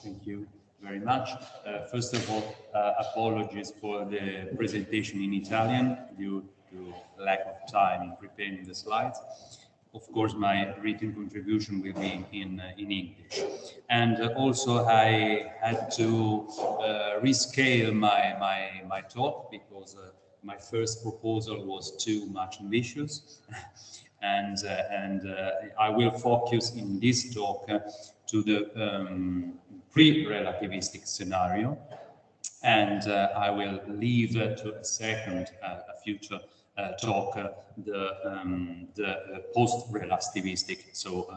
Thank you very much. First of all, apologies for the presentation in Italian due to lack of time in preparing the slides. Of course, my written contribution will be in English. And also, I had to rescale my talk because my first proposal was too much ambitious. and I will focus in this talk to the pre-relativistic scenario, and I will leave to a second, a future talk, the post-relativistic, so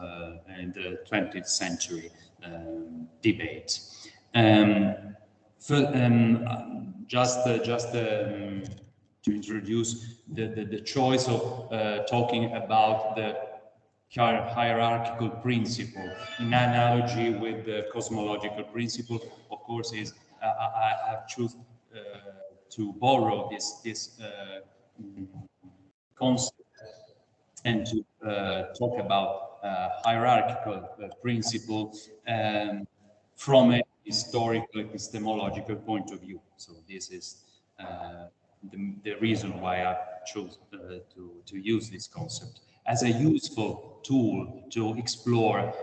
in the 20th century debate. Just to introduce the choice of talking about the hierarchical principle in analogy with the cosmological principle, of course, is I have chosen to borrow this concept and to talk about hierarchical principle from a historical epistemological point of view. So this is the reason why I chose to use this concept as a useful tool to explore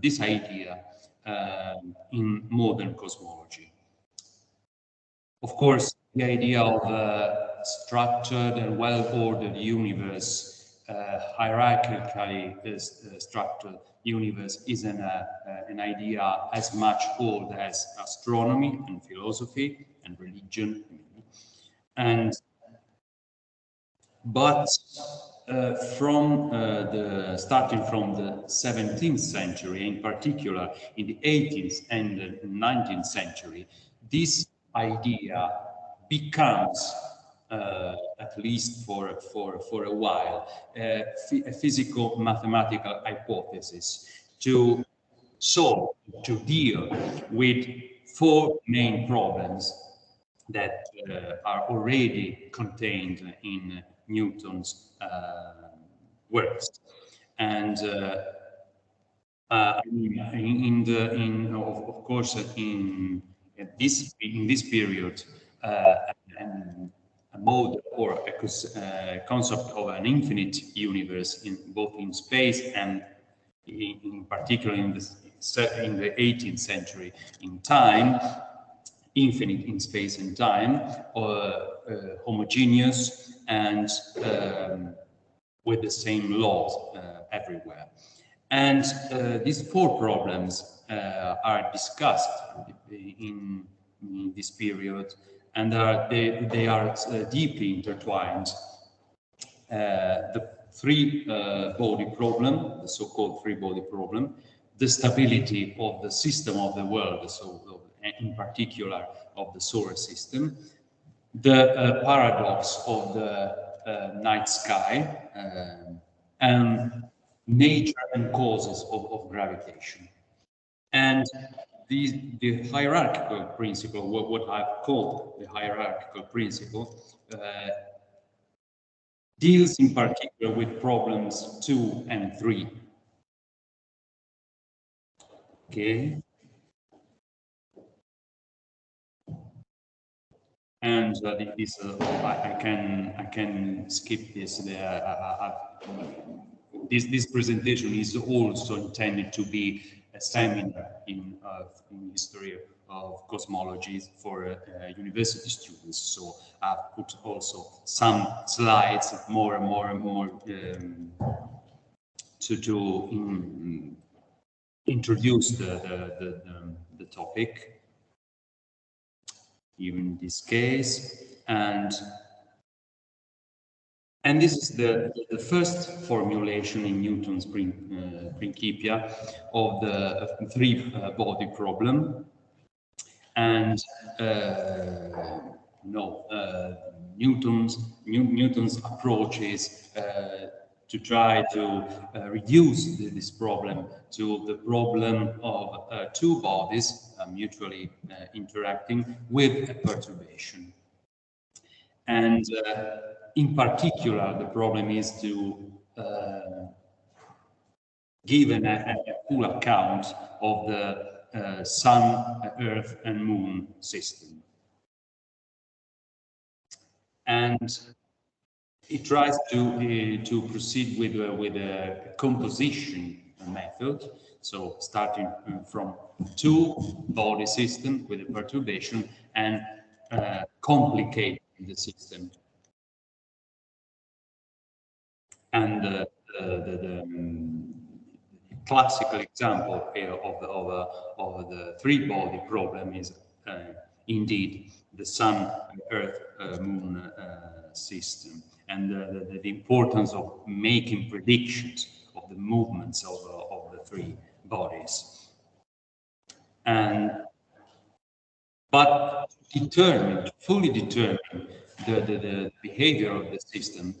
this idea in modern cosmology. Of course, the idea of a structured and well-ordered universe, hierarchically structured universe, is an idea as much old as astronomy and philosophy and religion. But starting from the 17th century, in particular in the 18th and the 19th century, this idea becomes, at least for a while, a physico-mathematical hypothesis to solve, to deal with four main problems that are already contained in Newton's works, and of course in this period, a mode or a concept of an infinite universe both in space and in particular in the 18th century in time. Infinite in space and time, homogeneous, and with the same laws everywhere. And these four problems are discussed in this period, and they are deeply intertwined. The three-body problem, the so-called three-body problem, the stability of the system of the world, so in particular of the solar system, the paradox of the night sky, and nature and causes of gravitation. And the hierarchical principle, what I've called the hierarchical principle, deals in particular with problems 2 and 3. Okay. And I can skip this. This presentation is also intended to be a seminar in history of cosmology for university students. So I've put also some slides more to introduce the topic. In this case, and this is the first formulation in Newton's Principia of the three-body problem, and Newton's approach is to try to reduce this problem to the problem of two bodies mutually interacting with a perturbation. And in particular, the problem is to given a full account of the Sun, Earth, and Moon system. And it tries to proceed with a composition method, so starting from two body system with a perturbation and complicating the system. And the classical example of the three-body problem is indeed the Sun, Earth, Moon system, and the importance of making predictions of the movements of the three bodies. But fully determine the behavior of the system,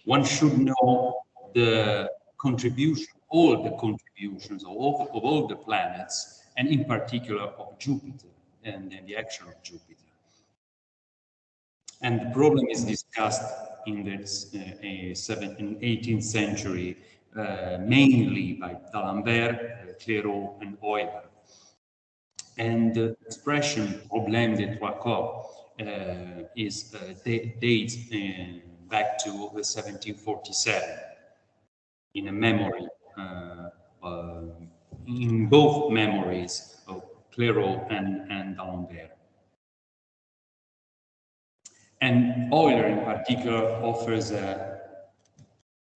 one should know the contribution, all the contributions of all the planets, and in particular of Jupiter and the action of Jupiter. And the problem is discussed in the 18th century, mainly by D'Alembert, Clairaut, and Euler. And the expression "problème des trois corps" dates back to 1747 in a memory, in both memories of Clairaut and D'Alembert. And Euler in particular offers a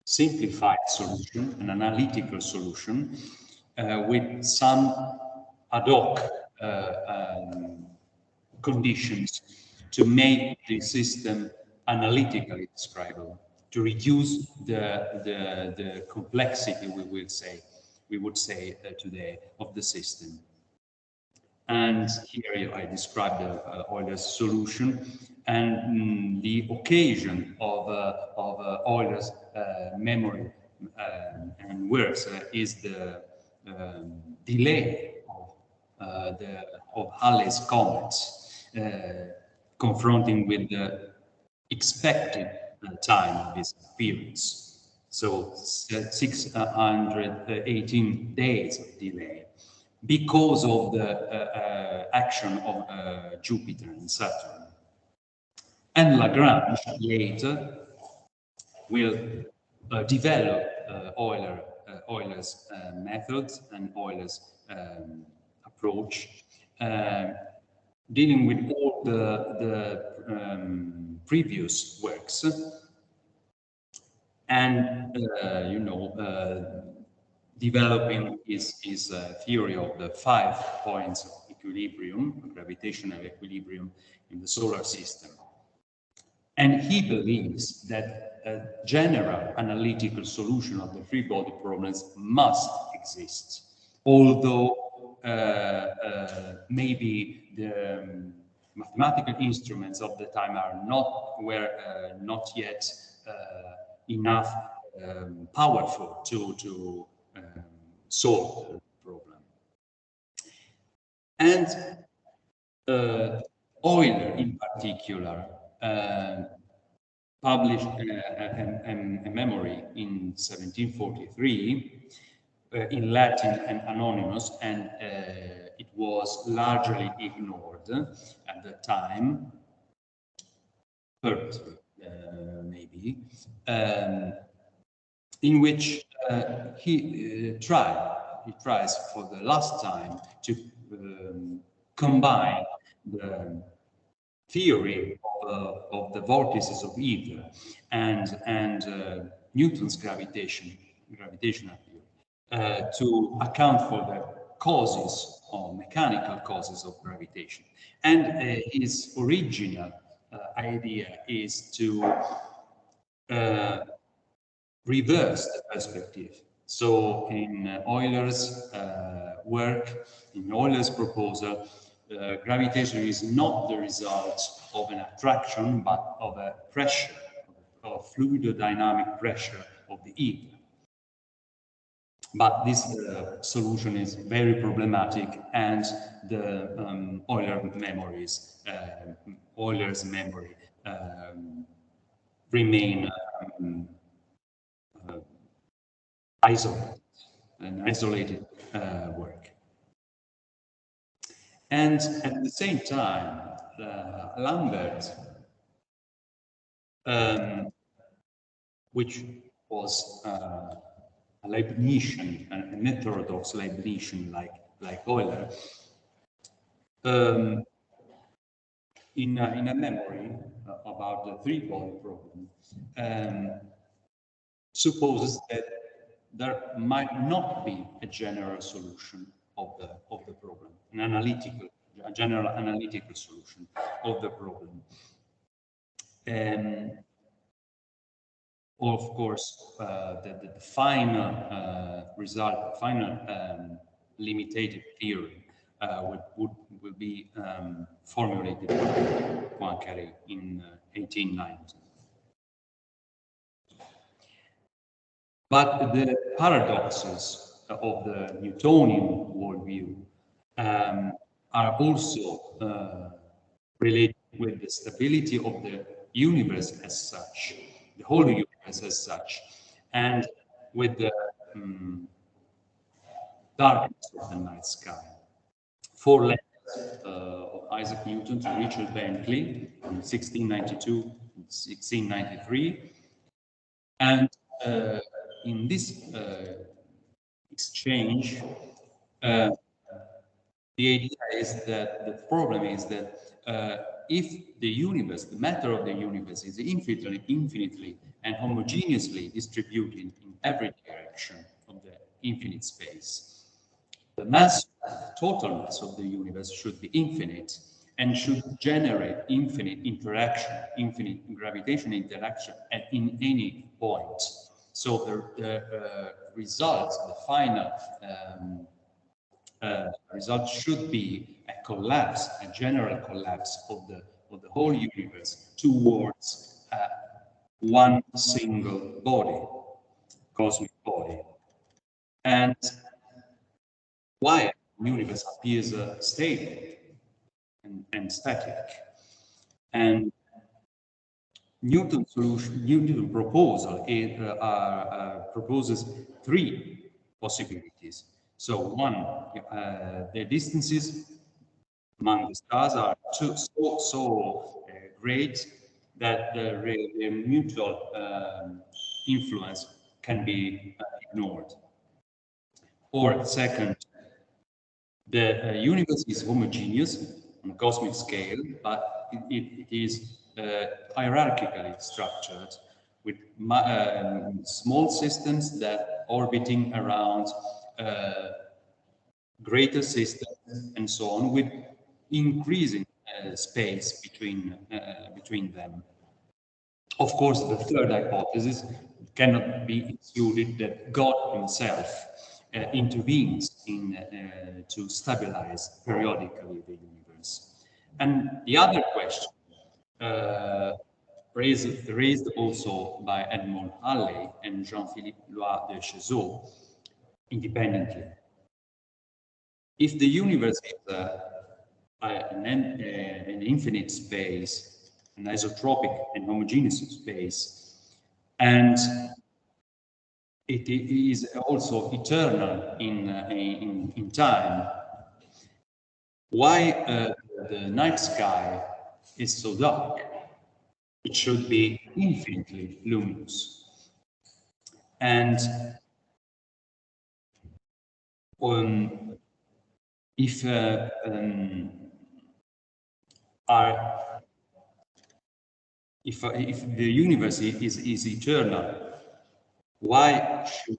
simplified solution, an analytical solution, with some ad hoc conditions to make the system analytically describable, to reduce the complexity, we would say today, of the system. And here I described Euler's solution, and the occasion of Euler's memory and works is the delay of Halley's comets, confronting with the expected time of its appearance. So 618 days of delay, because of the action of Jupiter and Saturn. And Lagrange later will develop Euler's methods and Euler's approach, dealing with all the previous works, and developing his theory of the 5 points of equilibrium, gravitational equilibrium in the solar system. And he believes that a general analytical solution of the three-body problems must exist, although maybe the mathematical instruments of the time were not yet enough powerful to solve the problem. And Euler, in particular, published a memory in 1743 in Latin and anonymous, and it was largely ignored at the time, purposely maybe, in which he tries for the last time to combine the theory of the vortices of ether and Newton's gravitational theory to account for the causes or mechanical causes of gravitation. And his original idea is to reverse the perspective. So in Euler's work, in Euler's proposal, gravitation is not the result of an attraction, but of a pressure, of fluidodynamic pressure of the ether. But this solution is very problematic, and the Euler's memory remain isolated. an isolated work. And at the same time, Lambert, which was a Leibnizian, an heterodox Leibnizian like Euler, in a memory about the three-body problem, supposes that there might not be a general solution of the problem, a general analytical solution of the problem. Of course, the final result, final limited theory will be formulated by Poincaré in 1890. But the paradoxes of the Newtonian worldview are also related with the stability of the universe as such, the whole universe as such, and with the darkness of the night sky. Four letters of Isaac Newton to Richard Bentley in 1692 and 1693. And in this exchange, the idea is that the problem is that if the universe, the matter of the universe, is infinitely and homogeneously distributed in every direction of the infinite space, the mass, total mass of the universe should be infinite and should generate infinite interaction, infinite gravitational interaction in any point. So the results, the final result should be a collapse, a general collapse of the whole universe towards one single body, cosmic body. And why the universe appears stable and static? And Newton's proposal proposes three possibilities. So one, the distances among the stars are so great that the mutual influence can be ignored. Or second, the universe is homogeneous on a cosmic scale, but it is hierarchically structured with small systems that orbiting around greater systems and so on, with increasing space between them. Of course, the third hypothesis cannot be excluded, that God himself intervenes to stabilize periodically the universe. And the other question, raised also by Edmond Halley and Jean-Philippe Lois de Chezeaux independently. If the universe is an infinite space, an isotropic and homogeneous space, and it is also eternal in time, why the night sky is so dark? It should be infinitely luminous. And if the universe is eternal, why should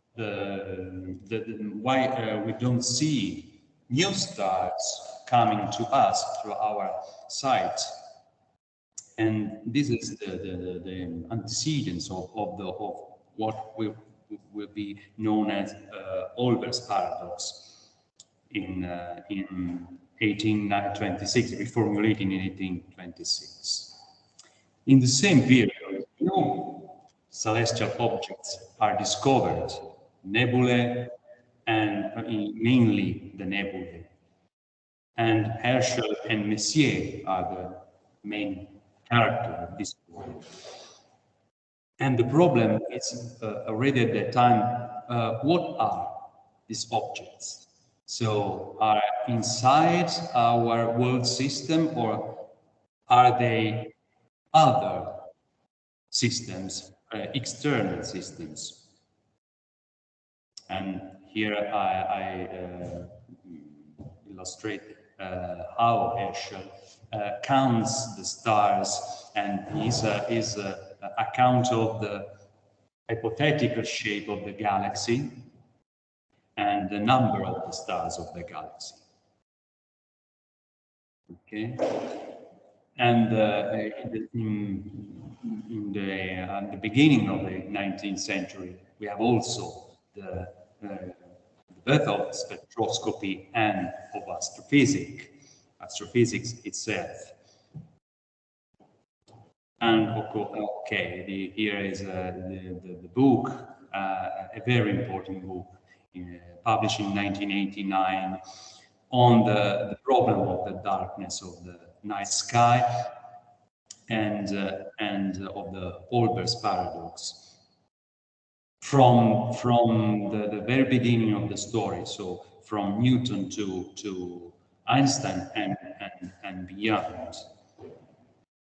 we don't see new stars coming to us through our sight? And this is the antecedents of what will be known as Olber's paradox in 1826, reformulated in 1826. In the same period, new celestial objects are discovered, nebulae, and mainly the nebulae. And Herschel and Messier are the main character of this work. And the problem is already at that time, what are these objects. So are inside our world system, or are they other systems, external systems? And here I illustrate how Herschel counts the stars, and his account of the hypothetical shape of the galaxy and the number of the stars of the galaxy. Okay, and in the beginning of the 19th century, we have also the birth of spectroscopy and of astrophysics itself. And okay, here is the book, a very important book, published in 1989, on the problem of the darkness of the night sky and of the Olbers paradox. From the very beginning of the story, so from Newton to Einstein and beyond.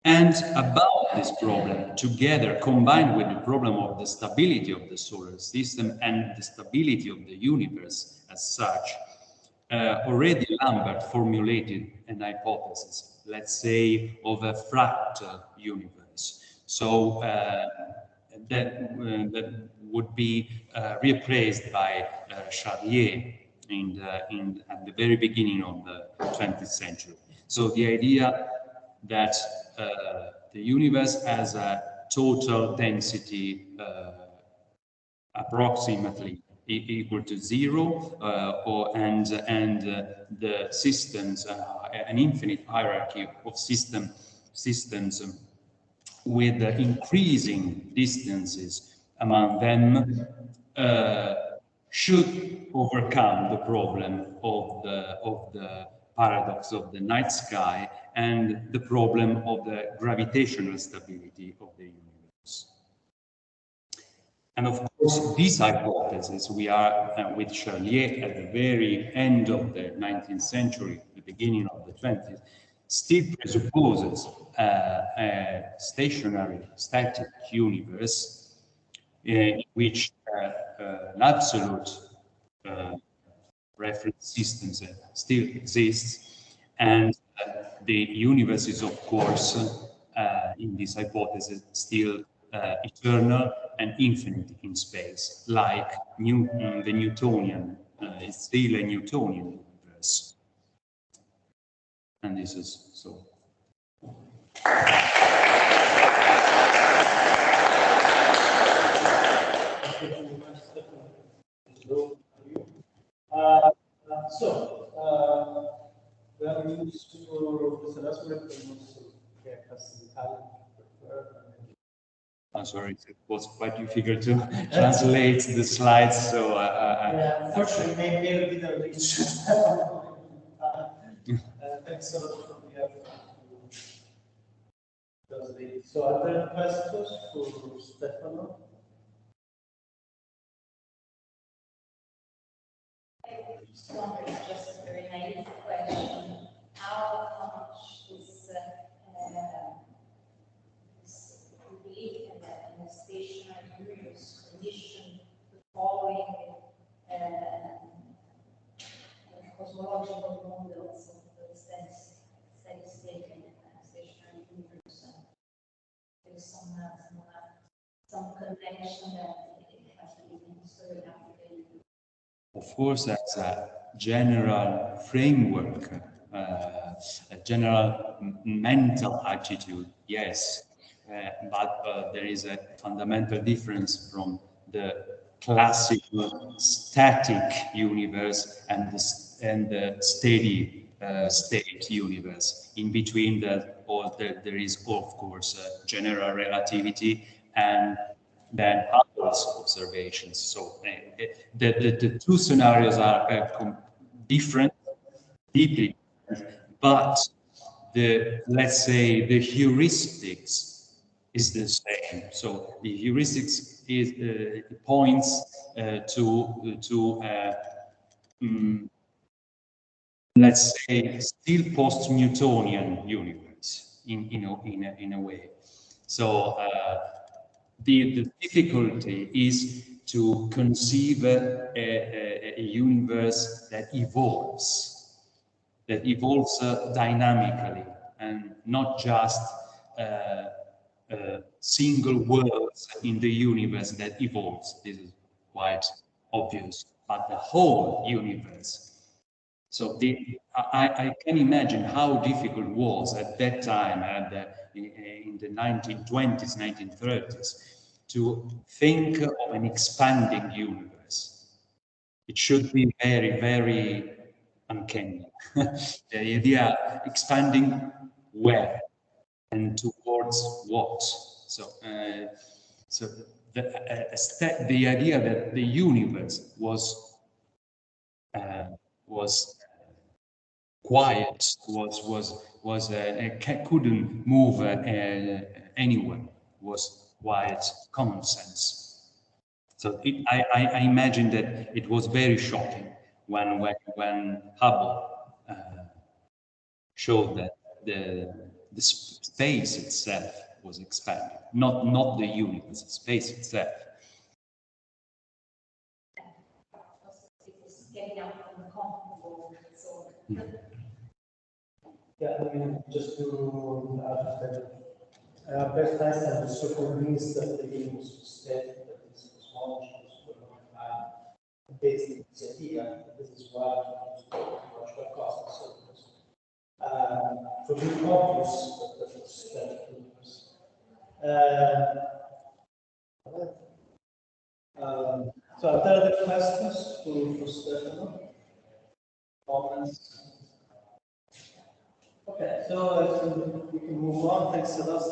And about this problem, together, combined with the problem of the stability of the solar system and the stability of the universe as such, already Lambert formulated an hypothesis, let's say, of a fractal universe. So that would be replaced by Charlier at the very beginning of the 20th century. So the idea that the universe has a total density approximately equal to 0, and the systems, an infinite hierarchy of systems with increasing distances among them, should overcome the problem of the paradox of the night sky and the problem of the gravitational stability of the universe. And of course, this hypothesis, we are with Charlier at the very end of the 19th century, the beginning of the 20th, still presupposes a stationary, static universe in which an absolute reference system still exists, and the universe is, of course, in this hypothesis, still eternal and infinite in space, like the Newtonian. It's still a Newtonian universe. And this is so. We are used to the Erasmus che I'm sorry, it was quite difficult to translate the slides, so yeah, unfortunately, maybe we didn't reach. Thanks a lot for the effort. So, are there questions for Stefano? Just a very naive question. How much is this belief in a stationary universe conditioned to following cosmological models of the steady state in a stationary universe? There's some connection that it has to be historically. Of course, that's a general framework, a general mental attitude, yes. But there is a fundamental difference from the classical static universe and the steady state universe. In between that, there is, of course, general relativity and then Hubble's observations. So the two scenarios are different, deeply different, but let's say the heuristics is the same. So the heuristics is points to let's say, still post-Newtonian universe in a way. So the difficulty is to conceive a universe that evolves dynamically, and not just single worlds in the universe that evolves. This is quite obvious, but the whole universe. So I can imagine how difficult it was at that time, in the 1920s, 1930s, to think of an expanding universe. It should be very, very uncanny. The idea expanding where and towards what. So, the idea that the universe was quiet, couldn't move anywhere, was quite common sense. So I imagine that it was very shocking when Hubble showed that the space itself was expanding, not the universe, space itself. Yeah, I mean, just to add, Albert Einstein was so convinced that the universe was dead, that this cosmology was for a long time based in this idea. This is why it was called cosmos. So it was obvious that it was dead universe. So are there other questions for Stefano? Comments? Okay, so we can move on. Thanks a lot.